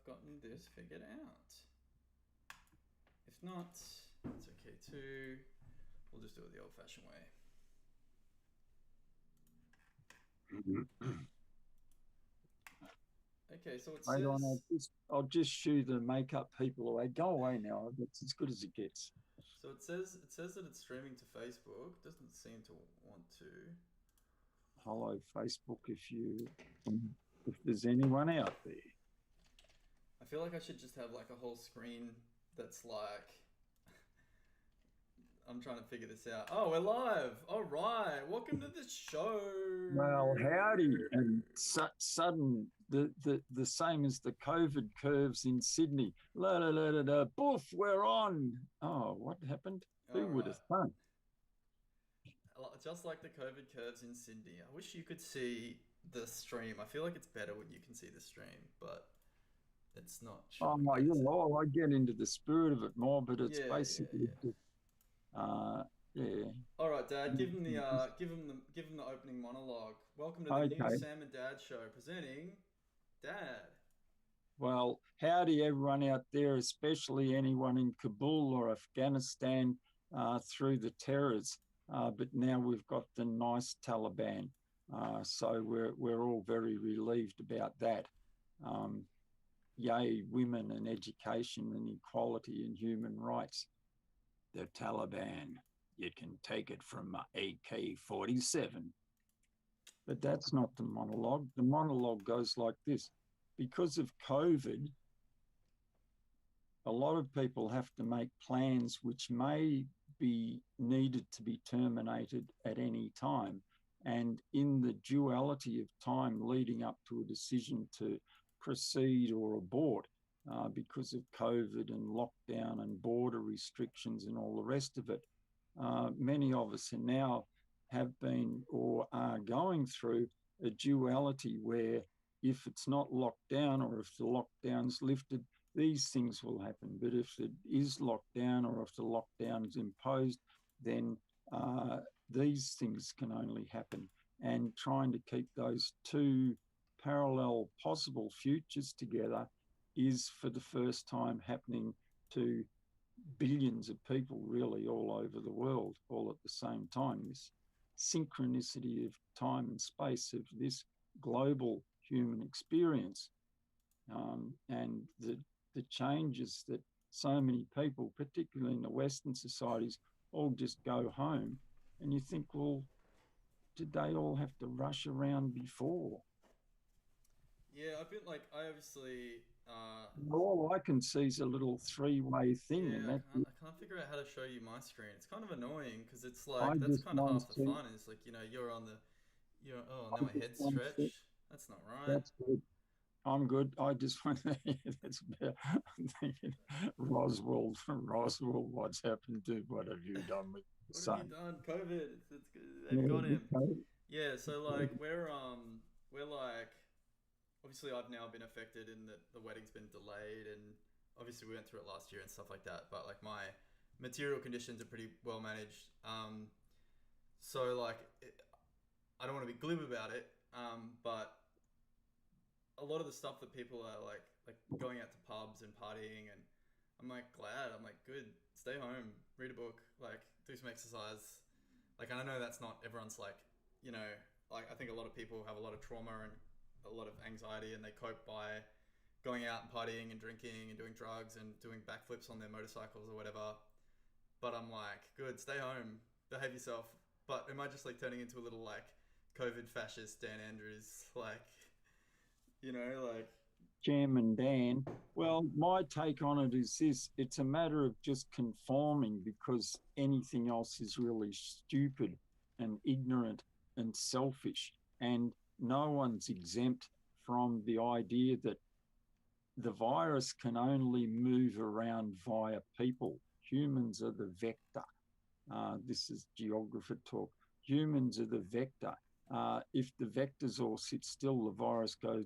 I've gotten this figured out. If not, it's okay too. We'll just do it the old-fashioned way. Okay, so it Hold on, says. I'll just shoo the makeup people away. Go away now. That's as good as it gets. So it says that it's streaming to Facebook. Doesn't seem to want to. Hello, Facebook, if there's anyone out there. I feel like I should just have like a whole screen that's like. I'm trying to figure this out. Oh, we're live. All right. Welcome to the Well, howdy, show. and sudden the same as the COVID curves in Sydney. La la la la la. Boof, we're on. Oh, what happened? All Who would have right. thunk? Just like the COVID curves in Sydney. I wish you could see the stream. I feel like it's better when you can see the stream, but it's not Oh showing my, me, is it? I get into the spirit of it more, but it's Yeah, yeah, basically yeah. just, yeah. All right, Dad. Give him the opening monologue. Welcome to the new Okay. Sam and Dad show, presenting Dad. Well, howdy, everyone out there, especially anyone in Kabul or Afghanistan through the terrors. But now we've got the nice Taliban, so we're all very relieved about that. Um, Yay, women and education and equality and human rights. The Taliban, you can take it from my AK-47. But that's not the monologue. The monologue goes like this: because of COVID, a lot of people have to make plans which may be needed to be terminated at any time. And in the duality of time leading up to a decision to proceed or abort because of COVID and lockdown and border restrictions and all the rest of it, many of us are now have been or are going through a duality where if it's not locked down or if the lockdown's lifted, these things will happen. But if it is locked down or if the lockdown is imposed, then these things can only happen. And trying to keep those two parallel possible futures together is for the first time happening to billions of people really all over the world, all at the same time. This synchronicity of time and space of this global human experience and the changes that so many people, particularly in the Western societies, all just go home. And you think, well, did they all have to rush around before? Yeah, I've been like, I obviously, All I can see is a little three-way thing, and yeah, I that's can't, it. I can't figure out how to show you my screen. It's kind of annoying because it's I like that's just kind of want half to the see. fun. Is like you're on the, oh I now my just head's want to see. stretched. That's not right. That's good. I'm good. I just want to. That's better. I'm thinking, Roswell, what's happened to? What have you done with the What have you son? done? COVID. They've Yeah, got him. okay. Yeah. So like we're like obviously I've now been affected in that the wedding's been delayed and obviously we went through it last year and stuff like that. But like my material conditions are pretty well managed. So like I don't want to be glib about it. But a lot of the stuff that people are like going out to pubs and partying and I'm like glad. I'm like good. Stay home, read a book, like do some exercise. Like I know that's not everyone's like like I think a lot of people have a lot of trauma and a lot of anxiety and they cope by going out and partying and drinking and doing drugs and doing backflips on their motorcycles or whatever. But I'm like good. Stay home, behave yourself. But am I just like turning into a little like COVID fascist Dan Andrews like like Chairman Dan. Well, my take on it is this: it's a matter of just conforming because anything else is really stupid and ignorant and selfish. And no one's exempt from the idea that the virus can only move around via people. Humans are the vector. This is geographer talk. Humans are the vector. If the vectors all sit still, the virus goes,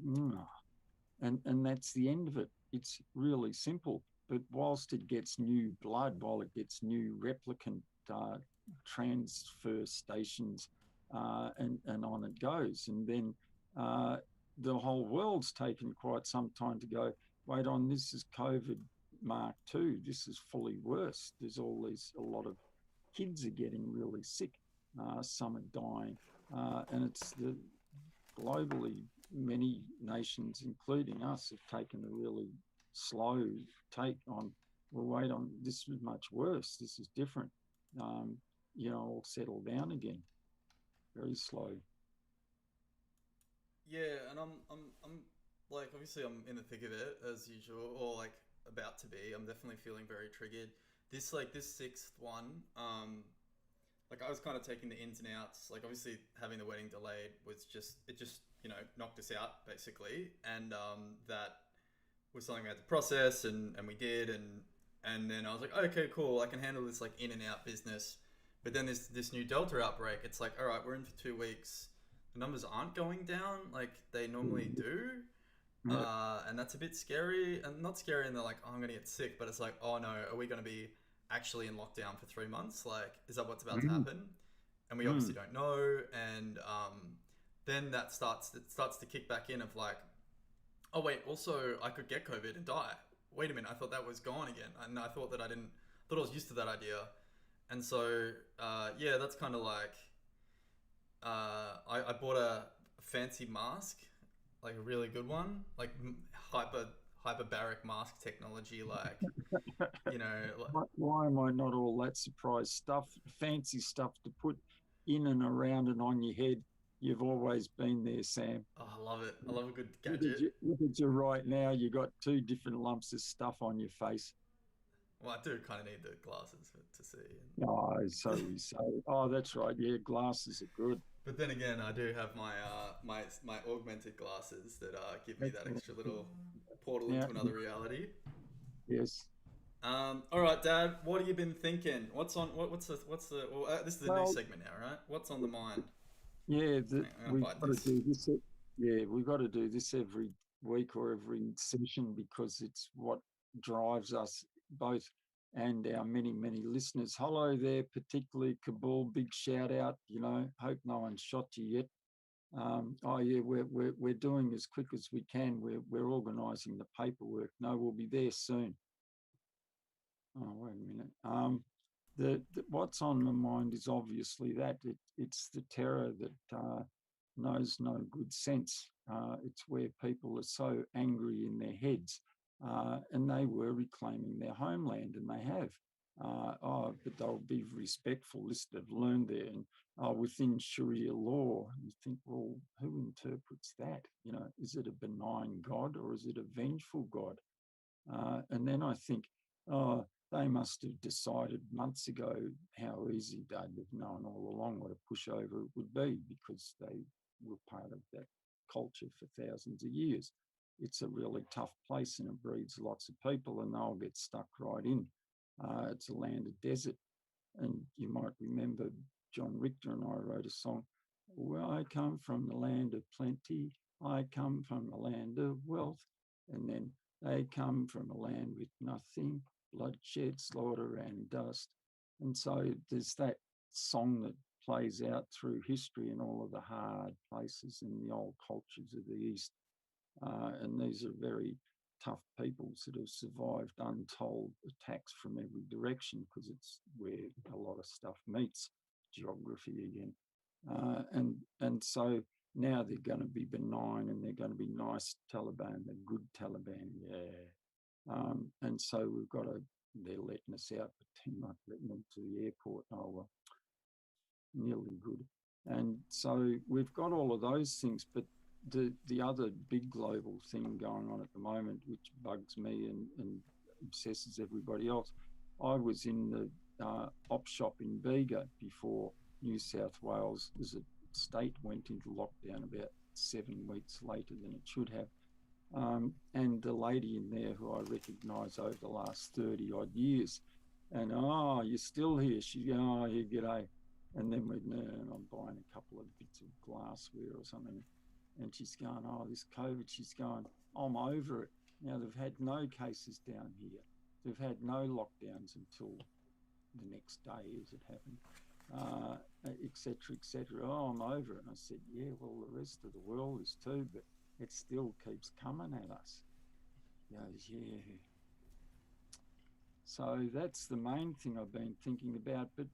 and that's the end of it. It's really simple. But whilst it gets new blood, while it gets new replicant transfer stations, and on it goes, and then the whole world's taken quite some time to go. wait on, this is COVID Mark 2. This is fully worse. There's a lot of kids are getting really sick. Some are dying. And it's globally, many nations, including us, have taken a really slow take on, well, wait on, this is much worse. This is different. All settle down again. Very slow. Yeah, and I'm like obviously I'm in the thick of it as usual, or like about to be. I'm definitely feeling very triggered. This sixth one, like I was kind of taking the ins and outs. Like obviously having the wedding delayed was just knocked us out basically, and that was something we had to process, and we did, and then I was like, okay, cool, I can handle this like in and out business. But then this new Delta outbreak. It's like, all right, we're in for 2 weeks. The numbers aren't going down like they normally do. Yeah. And that's a bit scary, and not scary, and they're like, oh, I'm gonna get sick, but it's like, oh no, are we gonna be actually in lockdown for 3 months? Like, is that what's about to happen? And we obviously don't know. And then that starts to kick back in of like, oh wait, also I could get COVID and die. Wait a minute, I thought that was gone again, and I thought that I didn't. Thought I was used to that idea, and so yeah, that's kind of like I bought a fancy mask, like a really good one, like hyperbaric mask technology, like you know, like, Why am I not all that surprised? Fancy stuff to put in and around and on your head. You've always been there, Sam. oh, I love it. I love a good Look gadget. look at you right now. You got two different lumps of stuff on your face. Well, I do kind of need the glasses to see. Oh, so we say. Oh, that's right. Yeah, glasses are good. But then again, I do have my augmented glasses that give me that extra little portal Yeah. into another reality. Yes. All right, Dad. What have you been thinking? What's on? What's the? Well, this is a new segment now, right? What's on the mind? Yeah, I'm we've gonna bite got to this. do this. Yeah, we've got to do this every week or every session because it's what drives us both and our many, many listeners. Hello there, particularly Kabul. Big shout out. Hope no one shot you yet. Oh yeah, we're doing as quick as we can. We're organising the paperwork. No, we'll be there soon. Oh, wait a minute. What's on my mind is obviously that it's the terror that knows no good sense. It's where people are so angry in their heads, and they were reclaiming their homeland, and they have. But they'll be respectful. This they've learned there, and within Sharia law, you think, well, who interprets that? Is it a benign God or is it a vengeful God? And then I think, oh, they must have decided months ago how easy they'd have known all along what a pushover it would be because they were part of that culture for thousands of years. It's a really tough place and it breeds lots of people and they'll get stuck right in. It's a land of desert. And you might remember John Richter and I wrote a song, well, I come from the land of plenty, I come from the land of wealth. And then they come from a land with nothing, bloodshed, slaughter, and dust. And so there's that song that plays out through history in all of the hard places in the old cultures of the East. And these are very tough peoples that have survived untold attacks from every direction because it's where a lot of stuff meets geography again. And so now they're going to be benign and they're going to be nice Taliban, the good Taliban, yeah. And so they're letting us out, but they're not letting them to the airport. Oh, well, nearly good. And so we've got all of those things, but the other big global thing going on at the moment, which bugs me and obsesses everybody else, I was in the op shop in Bega before New South Wales as a state went into lockdown about 7 weeks later than it should have. And the lady in there who I recognise over the last 30 odd years, and you're still here. She, yeah, g'day. And then I'm buying a couple of bits of glassware or something. And she's going, this COVID, she's going, I'm over it. Now they've had no cases down here. They've had no lockdowns until the next day as it happened, et cetera, et cetera. Oh, I'm over it. And I said, yeah, well, the rest of the world is too, but it still keeps coming at us. Goes, yeah. So that's the main thing I've been thinking about. But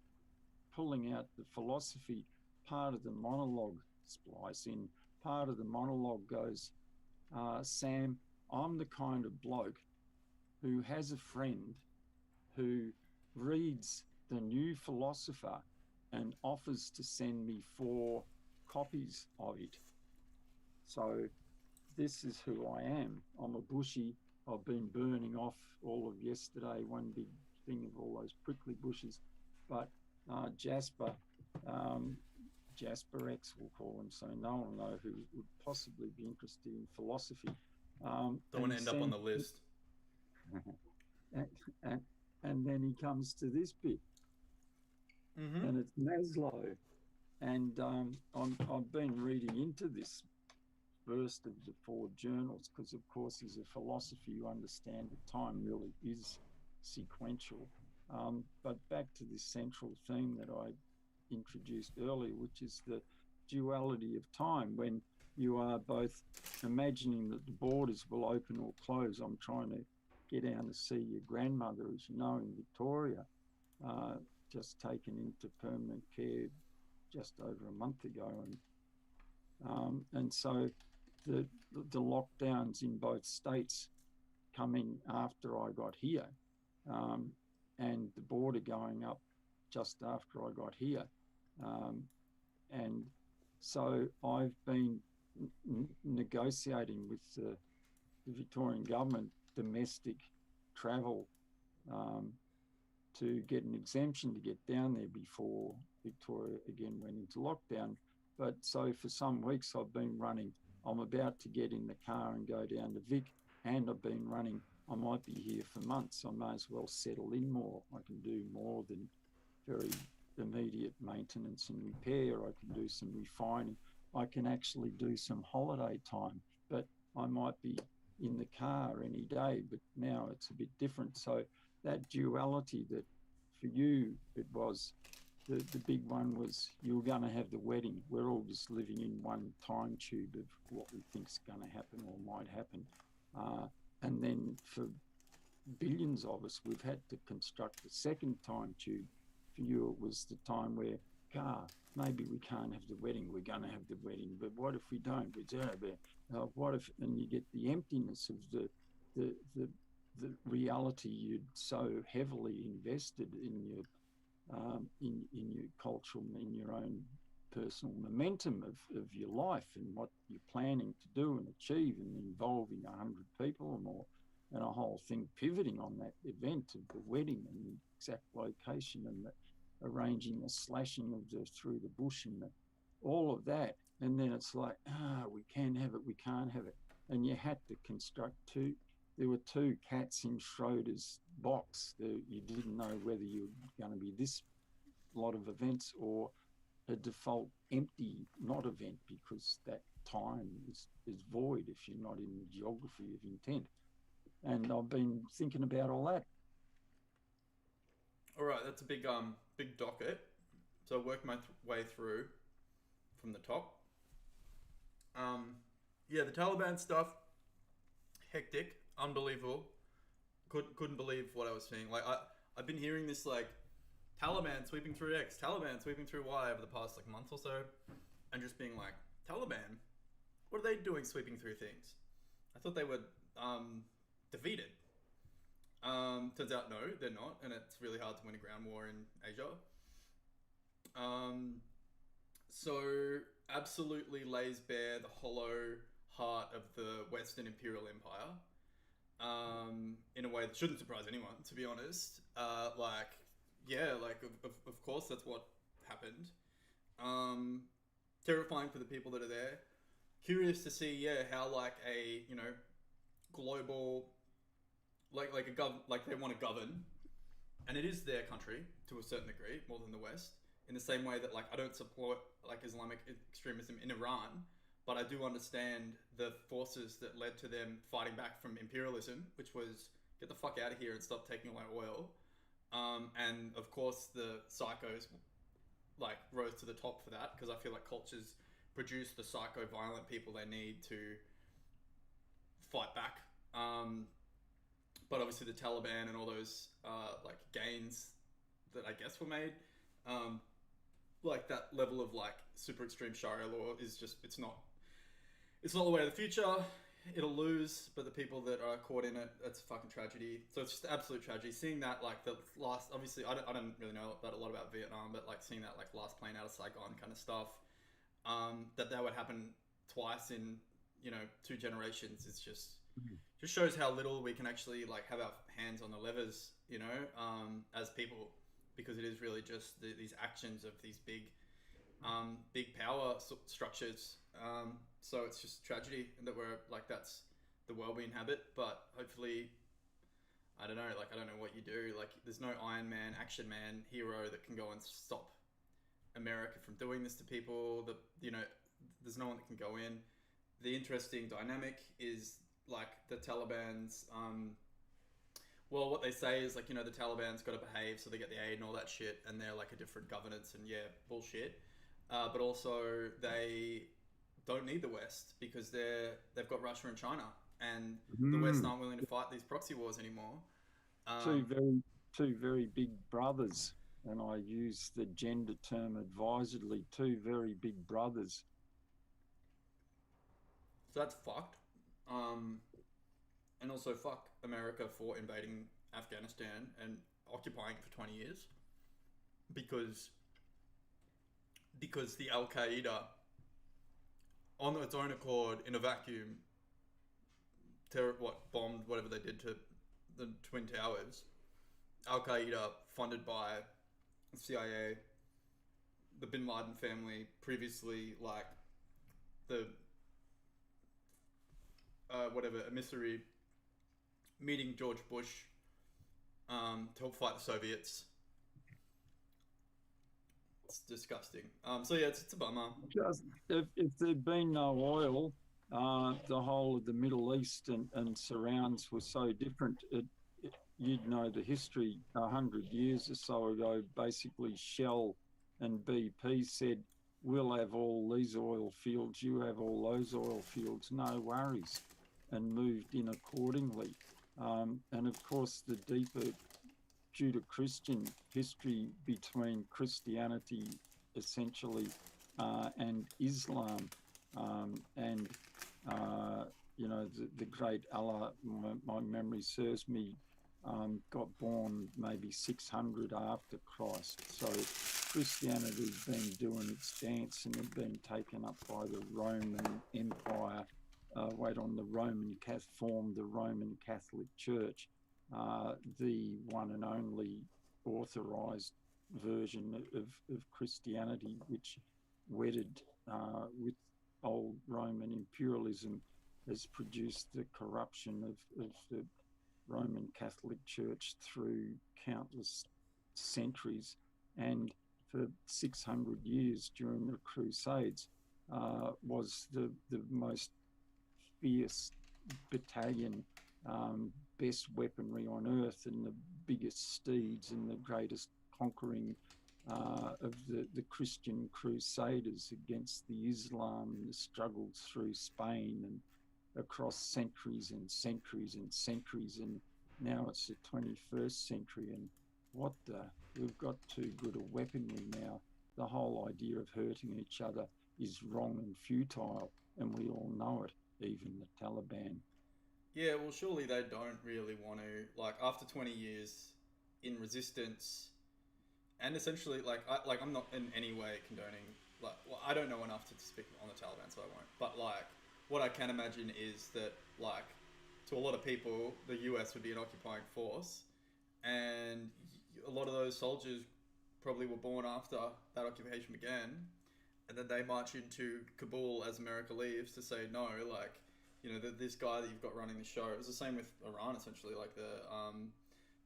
pulling out the philosophy, part of the monologue splice in, part of the monologue goes, Sam, I'm the kind of bloke who has a friend who reads the New Philosopher and offers to send me 4 copies of it. So this is who I am. I'm a bushy. I've been burning off all of yesterday, one big thing of all those prickly bushes. But Jasper, Jasper X, we'll call him, so no one will know who would possibly be interested in philosophy. Don't want to end up on the list. And then he comes to this bit, and it's Maslow. And I've been reading into this first of the 4 journals because, of course, as a philosopher, you understand that time really is sequential. But back to this central theme that I introduced earlier, which is the duality of time. When you are both imagining that the borders will open or close. I'm trying to get down to see your grandmother, as you know, in Victoria, just taken into permanent care just over a month ago. And so the lockdowns in both states coming after I got here, and the border going up just after I got here. And so I've been negotiating with the Victorian government domestic travel to get an exemption to get down there before Victoria again went into lockdown. But so for some weeks I've been running. I'm about to get in the car and go down to Vic, and I've been running. I might be here for months. I may as well settle in more. I can do more than very immediate maintenance and repair. I can do some refining. I can actually do some holiday time, but I might be in the car any day, but now it's a bit different. So that duality that for you, it was, the big one was you were going to have the wedding. We're all just living in one time tube of what we think's going to happen or might happen. And then for billions of us, we've had to construct a second time tube. For you, it was the time where, maybe we can't have the wedding. We're going to have the wedding, but what if we don't? What if? And you get the emptiness of the reality you'd so heavily invested in your cultural, in your own personal momentum of your life and what you're planning to do and achieve, and involving 100 people or more, and a whole thing pivoting on that event of the wedding and the exact location and the arranging the slashing of through the bush and all of that. And then it's like, we can have it, we can't have it. And you had to construct there were 2 cats in Schroders box. You didn't know whether you were going to be this lot of events or a default empty not event, because that time is void if you're not in the geography of intent. And I've been thinking about all that. All right, that's a big docket. So I worked my way through from the top. Yeah, the Taliban stuff, hectic, unbelievable. Couldn't believe what I was seeing. Like I've been hearing this like Taliban sweeping through X, Taliban sweeping through Y over the past like month or so, and just being like, Taliban, what are they doing sweeping through things? I thought they were defeated. Turns out no, they're not, and it's really hard to win a ground war in Asia. So absolutely lays bare the hollow heart of the Western Imperial Empire, in a way that shouldn't surprise anyone, to be honest. Of course that's what happened. Terrifying for the people that are there. Curious to see, how like a, global, like they want to govern, and it is their country to a certain degree, more than the West, in the same way that like I don't support like Islamic extremism in Iran, but I do understand the forces that led to them fighting back from imperialism, which was get the fuck out of here and stop taking away oil. And of course the psychos like rose to the top for that, because I feel like cultures produce the psycho violent people they need to fight back. but obviously the Taliban and all those like gains that I guess were made, like that level of like super extreme Sharia law is just it's not the way of the future. It'll lose, but the people that are caught in it, it's a fucking tragedy. So it's just absolute tragedy. Seeing that, like the last, obviously, I don't really know a lot about Vietnam, but like seeing that like last plane out of Saigon kind of stuff, that would happen twice in 2 generations is just shows how little we can actually like have our hands on the levers, as people, because it is really just these actions of these big power structures. So it's just tragedy that we're like, that's the world we inhabit. But hopefully, I don't know what you do. Like, there's no Iron Man, action man, hero that can go and stop America from doing this to people. There's no one that can go in. The interesting dynamic is like the Taliban's. Well, what they say is like, the Taliban's got to behave so they get the aid and all that shit, and they're like a different governance and bullshit. But also they don't need the West because they've got Russia and China, and the West aren't willing to fight these proxy wars anymore. Two very big brothers, and I use the gender term advisedly. Two very big brothers. So that's fucked. And also fuck America for invading Afghanistan and occupying it for 20 years, because the Al Qaeda, on its own accord, in a vacuum, bombed whatever they did to the Twin Towers. Al Qaeda, funded by the CIA, the Bin Laden family, previously like the emissary meeting George Bush to help fight the Soviets. It's disgusting. So yeah, it's a bummer. Just if there'd been no oil, the whole of the Middle East and surrounds were so different. You'd know the history 100 years or so ago. Basically, Shell and BP said, "We'll have all these oil fields. You have all those oil fields. No worries," and moved in accordingly. And of course, the deeper Judeo-Christian history between Christianity, essentially, and Islam, and the great Allah, my memory serves me, got born maybe 600 after Christ. So Christianity's been doing its dance and had been taken up by the Roman Empire. Formed the Roman Catholic Church, the one and only authorized version of Christianity, which wedded with old Roman imperialism, has produced the corruption of the Roman Catholic Church through countless centuries. And for 600 years during the Crusades, was the most fierce battalion, best weaponry on earth, and the biggest steeds and the greatest conquering of the Christian crusaders against the Islam, and the struggles through Spain and across centuries and centuries and centuries. And now it's the 21st century, and we've got too good a weaponry now. The whole idea of hurting each other is wrong and futile, and we all know it. Even the Taliban. Yeah, well, surely they don't really want to, like, after 20 years in resistance, and essentially, I'm not in any way condoning, I don't know enough to speak on the Taliban, so I won't, but, what I can imagine is that, to a lot of people, the US would be an occupying force, and a lot of those soldiers probably were born after that occupation began. And then they march into Kabul as America leaves to say no, this guy that you've got running the show. It was the same with Iran, essentially,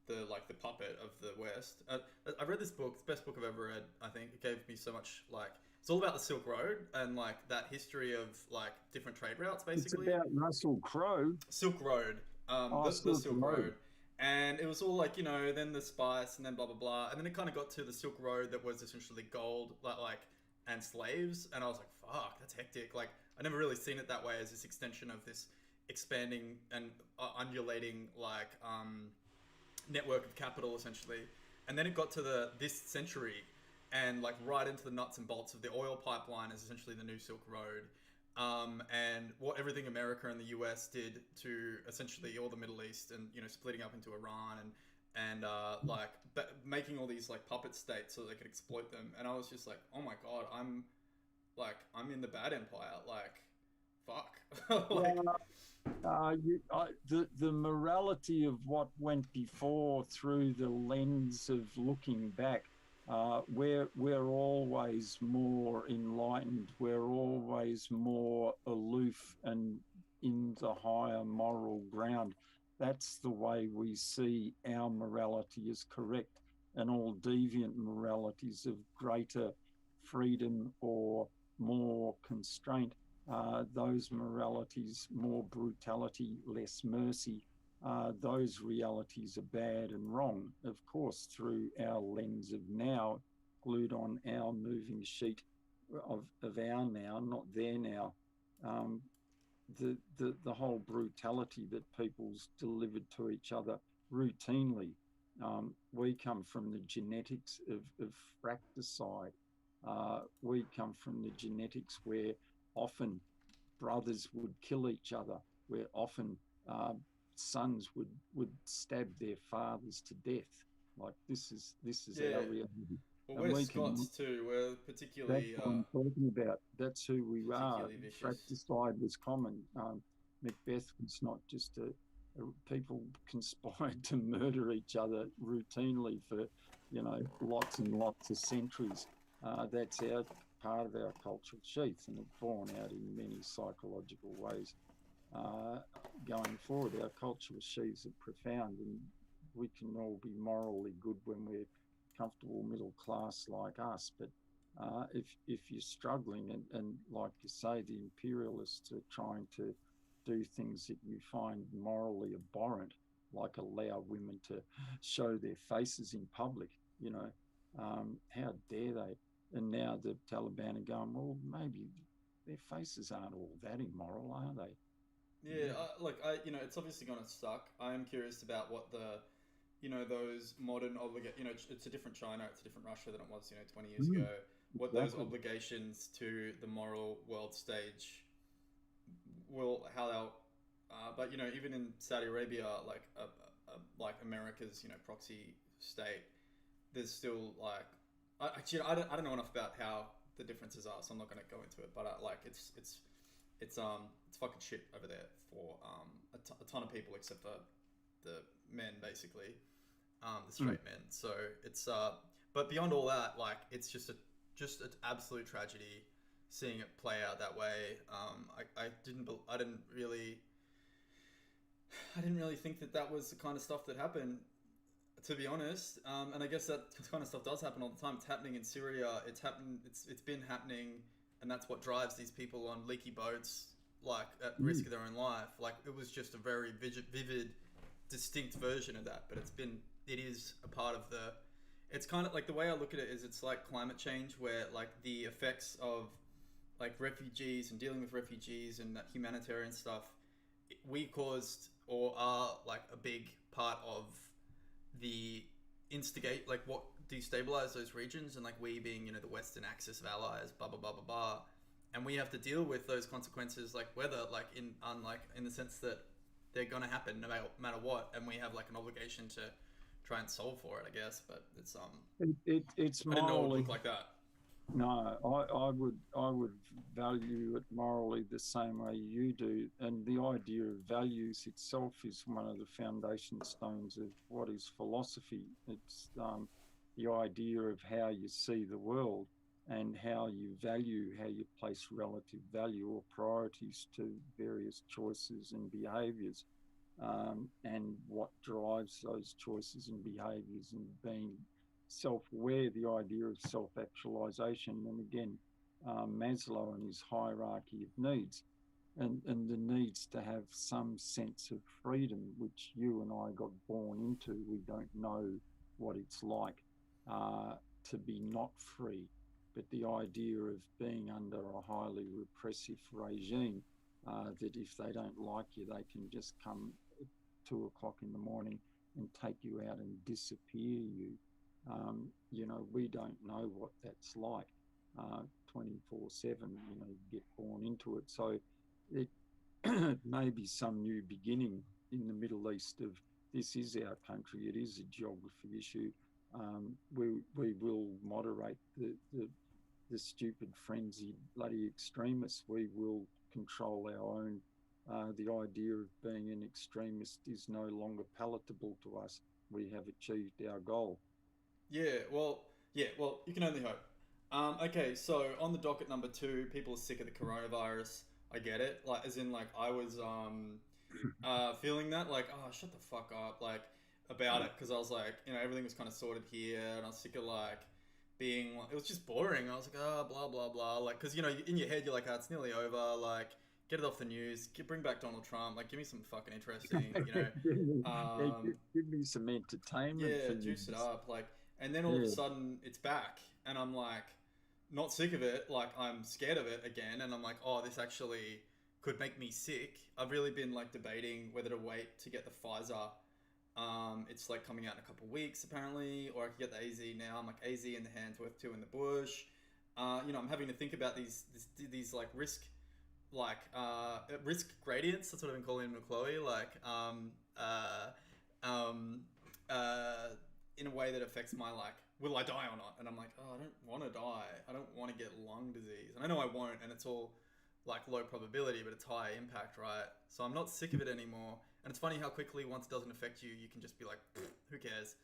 the puppet of the West. I read this book, it's the best book I've ever read. I think it gave me so much it's all about the Silk Road and that history of different trade routes. Basically, it's about Russell Crowe. Silk Road, the Silk Road. And it was all then the spice, and then blah blah blah, and then it kind of got to the Silk Road that was essentially gold, and slaves, and I was like, fuck, that's hectic. I never really seen it that way, as this extension of this expanding and undulating like network of capital essentially, and then it got to the this century, and like right into the nuts and bolts of the oil pipeline is essentially the new Silk Road, and what everything America and the US did to essentially all the Middle East, and splitting up into Iran and like making all these like puppet states so they could exploit them. And I was just like, oh my god, I'm in the bad empire, like fuck. Like, the morality of what went before through the lens of looking back, we're always more enlightened. We're always more aloof and in the higher moral ground. That's the way we see our morality is correct, and all deviant moralities of greater freedom or more constraint, those moralities, more brutality, less mercy, those realities are bad and wrong. Of course, through our lens of now, glued on our moving sheet of our now, not their now. The whole brutality that people's delivered to each other routinely. We come from the genetics of fratricide. We come from the genetics where often brothers would kill each other, where often sons would stab their fathers to death. Like this is our reality. Well, we're Scots too. We're particularly. That's what I'm talking about. That's who we are. Vicious. Fratricide was common. Macbeth was not just people conspired to murder each other routinely for lots and lots of centuries. That's our part of our cultural sheath, and it's borne out in many psychological ways. Going forward, our cultural sheaths are profound, and we can all be morally good when we're comfortable middle class like us. But if you're struggling, and like you say, the imperialists are trying to do things that you find morally abhorrent, like allow women to show their faces in public, how dare they? And now the Taliban are going, well, maybe their faces aren't all that immoral, are they? Yeah, it's obviously going to suck. I am curious about what those modern it's a different China, it's a different Russia than it was, 20 years ago. What those obligations to the moral world stage how they'll, but even in Saudi Arabia, like America's, proxy state, there's still like, I don't know enough about how the differences are, so I'm not going to go into it. But it's fucking shit over there for a ton of people, except for the men, basically, the straight men. So it's but beyond all that, like it's just an absolute tragedy seeing it play out that way. I didn't really think that was the kind of stuff that happened, to be honest. And I guess that kind of stuff does happen all the time. It's happening in Syria. It's been happening, and that's what drives these people on leaky boats, like at risk of their own life. Like it was just a very vivid, distinct version of that. But it is a part of the. It's kind of like, the way I look at it is, it's like climate change, where like the effects of like refugees and dealing with refugees and that humanitarian stuff, we caused or are like a big part of the instigate, like what destabilize those regions, and like we being the Western axis of allies, blah blah blah blah blah, and we have to deal with those consequences, like whether like in the sense that they're gonna happen no matter what, and we have like an obligation to try and solve for it, I guess. But it's it's I didn't know it would look like that. No, I would value it morally the same way you do, and the idea of values itself is one of the foundation stones of what is philosophy. It's the idea of how you see the world and how you place relative value or priorities to various choices and behaviours, and what drives those choices and behaviours, and being self-aware, the idea of self-actualization. And again, Maslow and his hierarchy of needs, and the needs to have some sense of freedom, which you and I got born into. We don't know what it's like to be not free, but the idea of being under a highly repressive regime that if they don't like you, they can just come at 2 o'clock in the morning and take you out and disappear you. We don't know what that's like 24/7. You get born into it. So it may be some new beginning in the Middle East of this is our country. It is a geography issue. We will moderate the stupid, frenzied, bloody extremists. We will control our own. The idea of being an extremist is no longer palatable to us. We have achieved our goal. Well, you can only hope. Okay, so on the docket number two, people are sick of the coronavirus. I get it. Like, as in, like, I was feeling that, like, oh, shut the fuck up, like, about it, because I was like, everything was kind of sorted here, and I was sick of like being, like, it was just boring. I was like, oh, blah blah blah, like, because in your head you're like, oh, it's nearly over, like, get it off the news, bring back Donald Trump, like, give me some fucking interesting, Give me some entertainment yeah, for juice it news. up, like, and then all of a Yeah. sudden it's back, and I'm like, not sick of it, like, I'm scared of it again, and I'm like, oh, this actually could make me sick. I've really been like debating whether to wait to get the Pfizer. It's like coming out in a couple of weeks apparently, or I could get the AZ now. I'm like, AZ in the hands, worth two in the bush. I'm having to think about these like risk gradients. That's what I've been calling them, Chloe. Like um, uh, in a way that affects my, like, will I die or not? And I'm like, oh, I don't want to die. I don't want to get lung disease. And I know I won't, and it's all like low probability, but it's high impact, right? So I'm not sick of it anymore. And it's funny how quickly, once it doesn't affect you, you can just be like, who cares?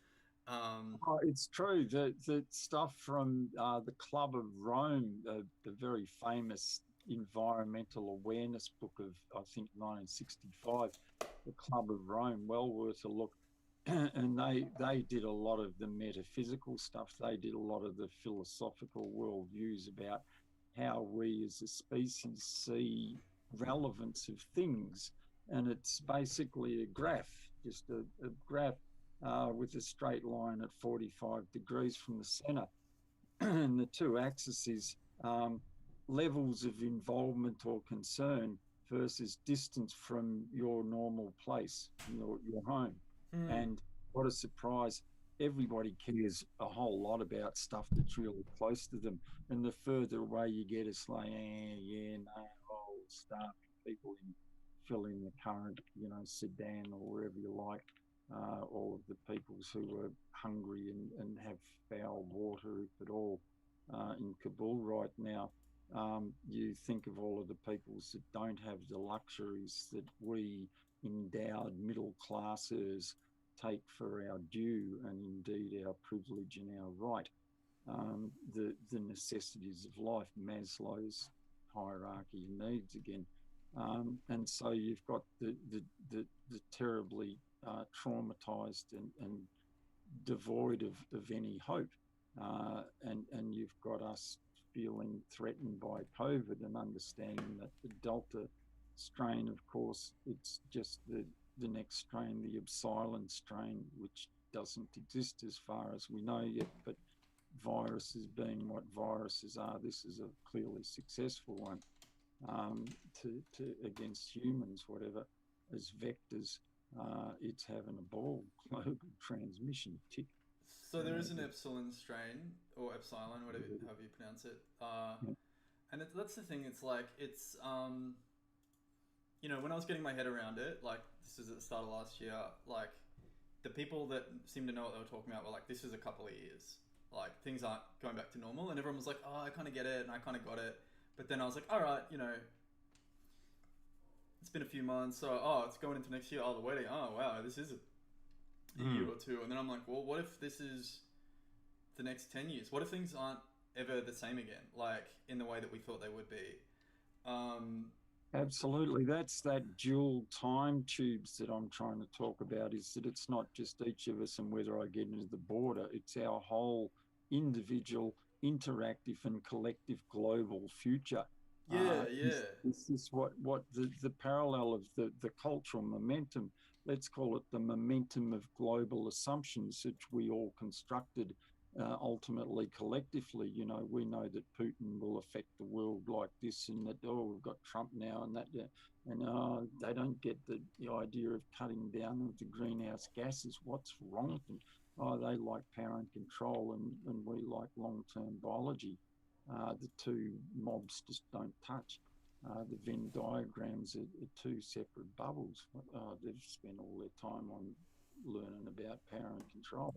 Oh, it's true. The stuff from the Club of Rome, the very famous environmental awareness book of, I think, 1965, the Club of Rome, well worth a look. And they did a lot of the metaphysical stuff. They did a lot of the philosophical worldviews about how we as a species see relevance of things. And it's basically a graph, just a graph with a straight line at 45 degrees from the center. And the two axes is levels of involvement or concern versus distance from your normal place, your home. Hmm. And what a surprise. Everybody cares a whole lot about stuff that's really close to them. And the further away you get, it's like, yeah, no, oh, stuff. People fill in the current, Sudan or wherever you like. All of the peoples who are hungry and have foul water, if at all, in Kabul right now. You think of all of the peoples that don't have the luxuries that we endowed middle classes take for our due and indeed our privilege and our right. The necessities of life, Maslow's hierarchy of needs again. And so you've got the terribly traumatized and devoid of any hope. And you've got us feeling threatened by COVID and understanding that the Delta strain, of course, it's just the next strain, the Epsilon strain, which doesn't exist as far as we know yet. But viruses being what viruses are, this is a clearly successful one to against humans, whatever, as vectors. It's having a ball. Global transmission tick. So there is an epsilon strain, or epsilon, whatever, however you pronounce it. And that's the thing. It's like when I was getting my head around it, like, this is at the start of last year, like, the people that seemed to know what they were talking about were like, this is a couple of years. Like, things aren't going back to normal. And everyone was like, oh, I kind of get it, and I kind of got it. But then I was like, all right, it's been a few months, so, oh, it's going into next year. Oh, the wedding. Oh, wow, this is a year or two. And then I'm like, well, what if this is the next 10 years? What if things aren't ever the same again, like, in the way that we thought they would be? Absolutely. That's that dual time tubes that I'm trying to talk about, is that it's not just each of us and whether I get into the border, it's our whole individual, interactive and collective global future. Yeah, yeah. Is this what the parallel of the cultural momentum, let's call it the momentum of global assumptions, which we all constructed ultimately collectively. You know, we know that Putin will affect the world like this, and that, oh, we've got Trump now, and that, and they don't get the idea of cutting down the greenhouse gases. What's wrong with them? Oh, they like power and control, and we like long-term biology. The two mobs just don't touch. The Venn diagrams are two separate bubbles. They've spent all their time on learning about power and control.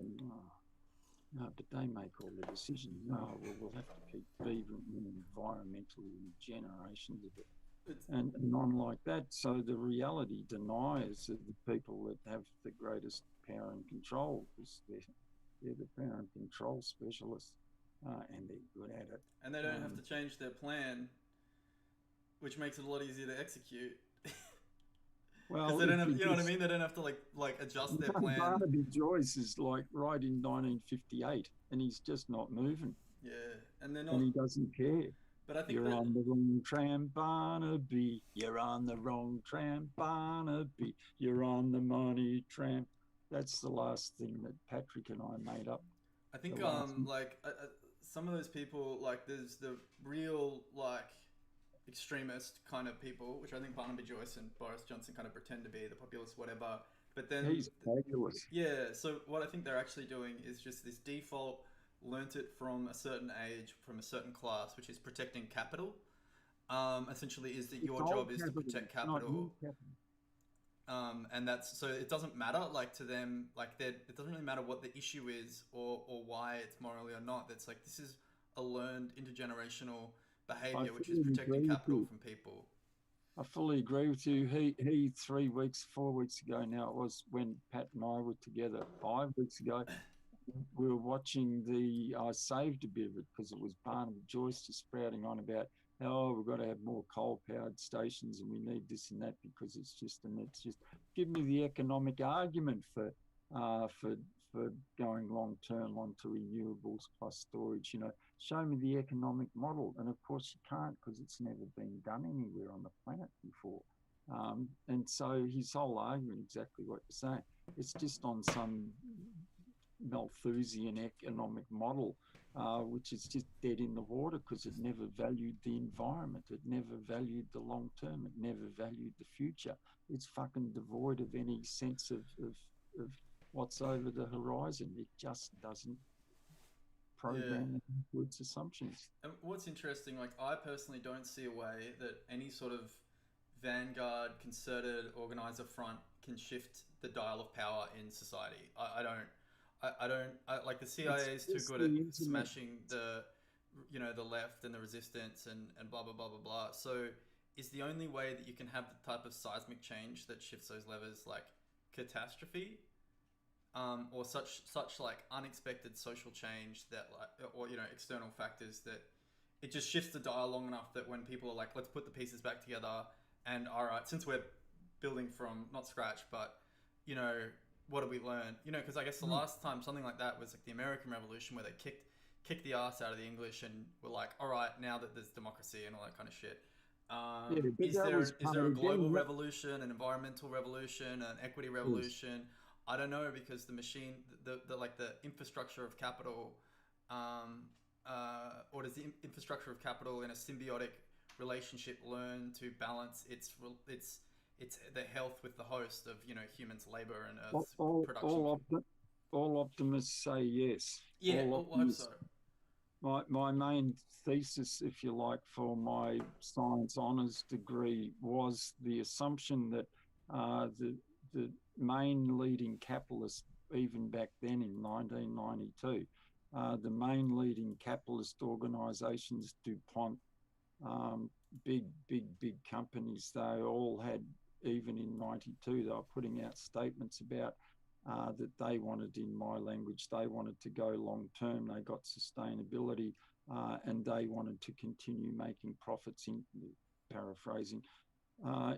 No, but they make all the decisions. No, well, we'll have to keep beavering environmentally generations of it. And on like that. So the reality deniers are the people that have the greatest power and control, because they're the power and control specialists, and they're good at it. And they don't have to change their plan, which makes it a lot easier to execute. Well, they don't have, you know what I mean? They don't have to like adjust their plan. Barnaby Joyce is like right in 1958, and he's just not moving. Yeah, and they're not. And he doesn't care. But I think you're on the wrong tram, Barnaby. You're on the wrong tram, Barnaby. You're on the money tram. That's the last thing that Patrick and I made up. I think some of those people, like there's the real like extremist kind of people, which I think Barnaby Joyce and Boris Johnson kind of pretend to be, the populist, whatever. But then he's fabulous. Yeah. So what I think they're actually doing is just this default, learnt it from a certain age, from a certain class, which is protecting capital. Essentially, is that your job is to protect capital. And that's so it doesn't matter like to them, like it doesn't really matter what the issue is or why it's morally or not. That's like this is a learned intergenerational behavior, which is protecting capital from people. I fully agree with you. He 4 weeks ago now, it was when Pat and I were together 5 weeks ago. We were watching I saved a bit of it because it was Barnaby Joyce just sprouting on about, oh, we've got to have more coal-powered stations and we need this and that because it's just give me the economic argument for going long-term onto renewables plus storage. You know, show me the economic model. And of course you can't, because it's never been done anywhere on the planet before. And so his whole argument, exactly what you're saying, it's just on some Malthusian economic model, which is just dead in the water because it never valued the environment. It never valued the long term. It never valued the future. It's fucking devoid of any sense of what's over the horizon. It just doesn't program its assumptions. And what's interesting, like I personally don't see a way that any sort of vanguard, concerted organizer front can shift the dial of power in society. I don't like the CIA is too good at smashing the left and the resistance and blah blah blah blah blah. So is the only way that you can have the type of seismic change that shifts those levers like catastrophe, or such like unexpected social change that like, or external factors that it just shifts the dial long enough that when people are like, let's put the pieces back together, and all right, since we're building from not scratch, but what did we learn? Because I guess the last time something like that was like the American Revolution, where they kicked the ass out of the English and were like, all right, now that there's democracy and all that kind of shit. Is there a global revolution, an environmental revolution, an equity revolution? I don't know, because the machine, the infrastructure of capital, or does the infrastructure of capital in a symbiotic relationship learn to balance its the health with the host of humans' labor and Earth's production? All optimists say yes. Yeah, I hope so. My main thesis, if you like, for my science honours degree was the assumption that the main leading capitalist, even back then in 1992, the main leading capitalist organisations, DuPont, big companies, they all had, even in 92, they were putting out statements about that they wanted, in my language, they wanted to go long term. They got sustainability, and they wanted to continue making profits, paraphrasing,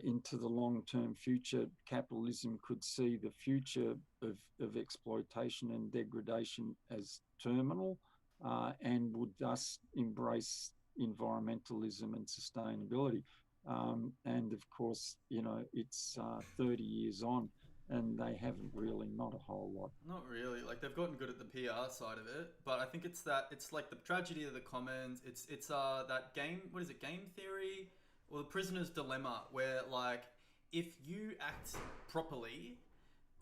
into the long-term future. Capitalism could see the future of exploitation and degradation as terminal, and would thus embrace environmentalism and sustainability. And of course, it's 30 years on, and they haven't really, not a whole lot. Not really. Like they've gotten good at the PR side of it, but I think it's like the tragedy of the commons. It's that game. What is it? Game theory or the prisoner's dilemma, where like if you act properly,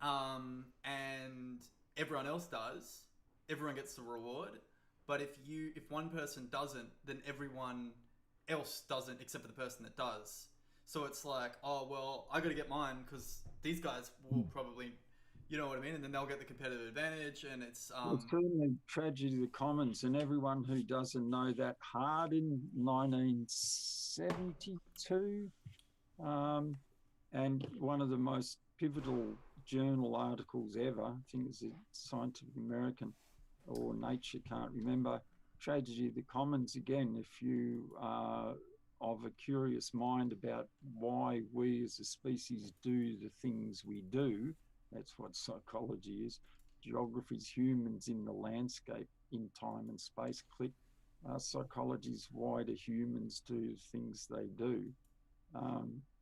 and everyone else does, everyone gets the reward. But if one person doesn't, then everyone else doesn't except for the person that does. So it's like, oh well, I got to get mine because these guys will probably, you know what I mean, and then they'll get the competitive advantage, and It's certainly tragedy of the commons, and everyone who doesn't know that hard in 1972, and one of the most pivotal journal articles ever, I think it's a Scientific American or Nature, can't remember, tragedy of the commons again. If you are of a curious mind about why we as a species do the things we do, that's what psychology is. Geography's humans in the landscape in time and space. Click. Psychology's why do humans do things they do.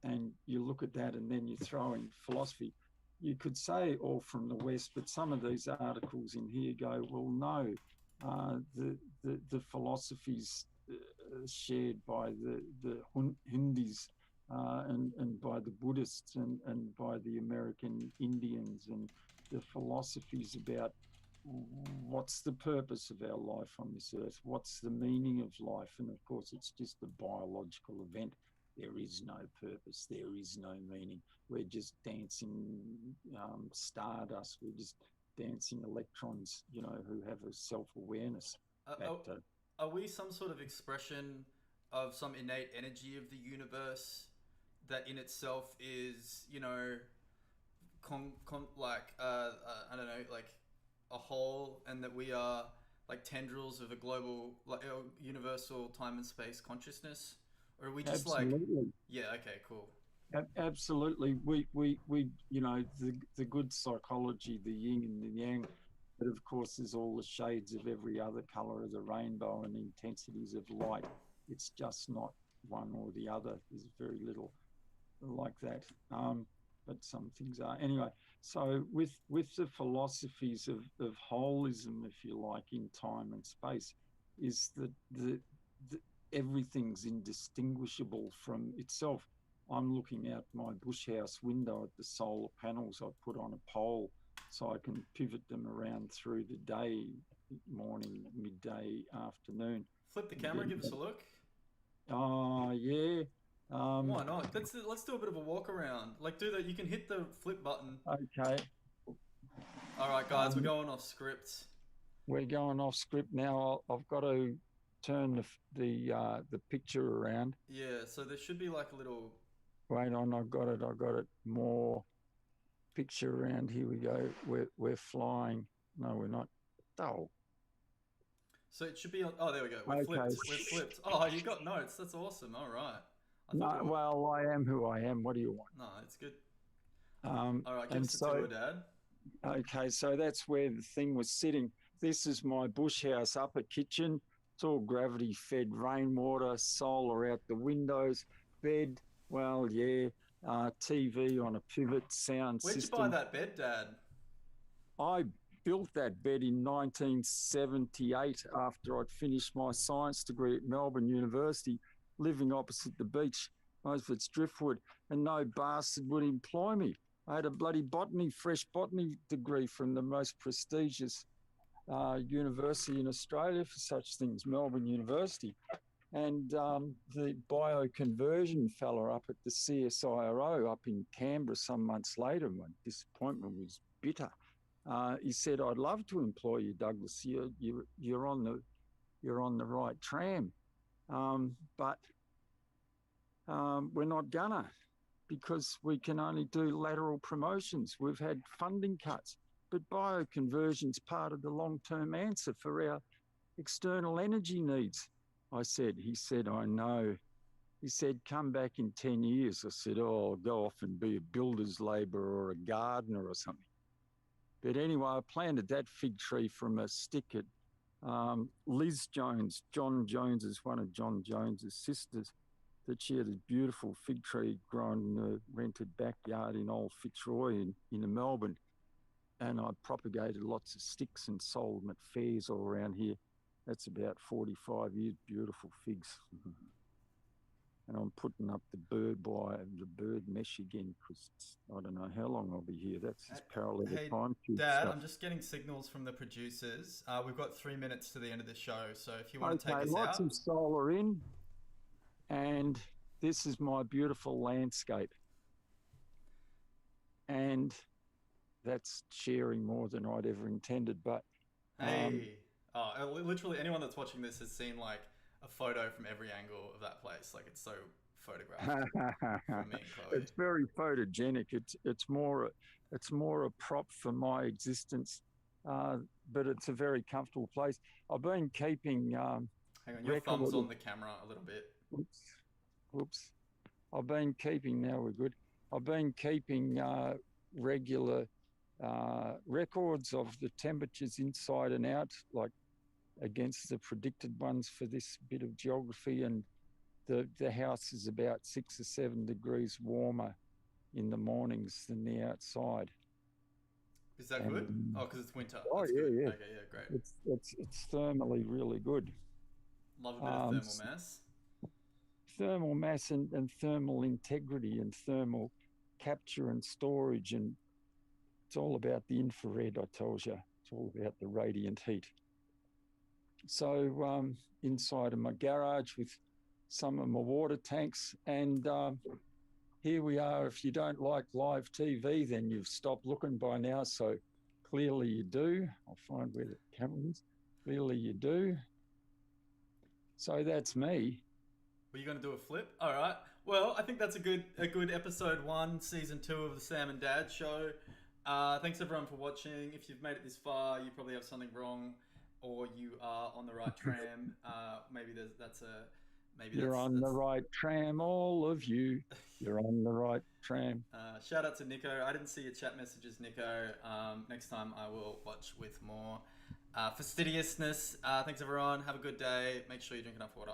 And you look at that and then you throw in philosophy. You could say all from the West, but some of these articles in here go, well, no, the philosophies shared by the Hindus and by the Buddhists and by the American Indians, and the philosophies about what's the purpose of our life on this earth, what's the meaning of life, and of course it's just a biological event. There is no purpose, there is no meaning. We're just dancing stardust, we're just dancing electrons, you know, who have a self-awareness. Are we some sort of expression of some innate energy of the universe that in itself is, you know, I don't know, like a whole, and that we are like tendrils of a global, like universal time and space consciousness? Or are we just Absolutely. like, yeah, okay, cool. Absolutely. We you know, the good psychology, the yin and the yang, but of course there's all the shades of every other color of the rainbow and intensities of light. It's just not one or the other. There's very little like that. But some things are. Anyway, so with the philosophies of holism, if you like, in time and space, is that the everything's indistinguishable from itself. I'm looking out my bush house window at the solar panels I put on a pole so I can pivot them around through the day, morning, midday, afternoon. Flip the camera, give us a look. Oh, yeah. Why not? Let's do a bit of a walk around. Like, do that. You can hit the flip button. Okay. All right, guys, we're going off script. We're going off script now. I've got to turn the picture around. Yeah, so there should be like a little. Wait on, I got it. More picture around. Here we go. We're flying. No, we're not. Oh. So it should be on. Oh, there we go. We're flipped. Oh, you got notes. That's awesome. All right. No, well, I am who I am. What do you want? No, it's good. All right, give us a tour, Dad. Okay, so that's where the thing was sitting. This is my bush house upper kitchen. It's all gravity fed rainwater, solar out the windows, bed. Well, yeah, TV on a pivot, sound system. Where'd you buy that bed, Dad? I built that bed in 1978 after I'd finished my science degree at Melbourne University, living opposite the beach. Most of it's driftwood, and no bastard would employ me. I had a bloody fresh botany degree from the most prestigious university in Australia for such things, Melbourne University. And the bioconversion fella up at the CSIRO up in Canberra some months later, my disappointment was bitter. He said, "I'd love to employ you, Douglas. You're on the right tram, but we're not gonna, because we can only do lateral promotions. We've had funding cuts, but bioconversion's part of the long-term answer for our external energy needs." I said. He said, "I know." He said, "Come back in 10 years. I said, "Oh, I'll go off and be a builder's labourer or a gardener or something." But anyway, I planted that fig tree from a stick at Liz Jones. John Jones is one of John Jones's sisters. that she had a beautiful fig tree growing in the rented backyard in Old Fitzroy in Melbourne. And I propagated lots of sticks and sold them at fairs all around here. That's about 45 years, beautiful figs. And I'm putting up the bird mesh again because I don't know how long I'll be here. That's this parallel time tube Dad, stuff. I'm just getting signals from the producers. We've got 3 minutes to the end of the show, so if you want to take us lots out. of solar in, and this is my beautiful landscape. And that's sharing more than I'd ever intended, but literally anyone that's watching this has seen like a photo from every angle of that place. Like it's so photographed for me and Chloe. It's very photogenic. It's more a prop for my existence, but it's a very comfortable place. I've been keeping. Hang on, your thumb's on the camera a little bit. Whoops. I've been keeping. Now we're good. I've been keeping regular records of the temperatures inside and out, like against the predicted ones for this bit of geography, and the house is about 6 or 7 degrees warmer in the mornings than the outside. Is that good? Oh, because it's winter. Oh, that's yeah, good. yeah. Okay, yeah, great. It's thermally really good. Love a bit of thermal mass. Thermal mass and thermal integrity and thermal capture and storage, and it's all about the infrared, I told you. It's all about the radiant heat. So inside of my garage with some of my water tanks, and here we are. If you don't like live TV, then you've stopped looking by now, so clearly you do. I'll find where the camera is. Clearly you do. So that's me. Were you going to do a flip? All right. Well, I think that's a good episode 1, season 2 of the Sam and Dad show. Thanks everyone for watching. If you've made it this far, you probably have something wrong, or you are on the right tram. You're on the right tram, all of you. You're on the right tram. Shout out to Nico. I didn't see your chat messages, Nico. Next time I will watch with more fastidiousness. Thanks everyone. Have a good day. Make sure you drink enough water.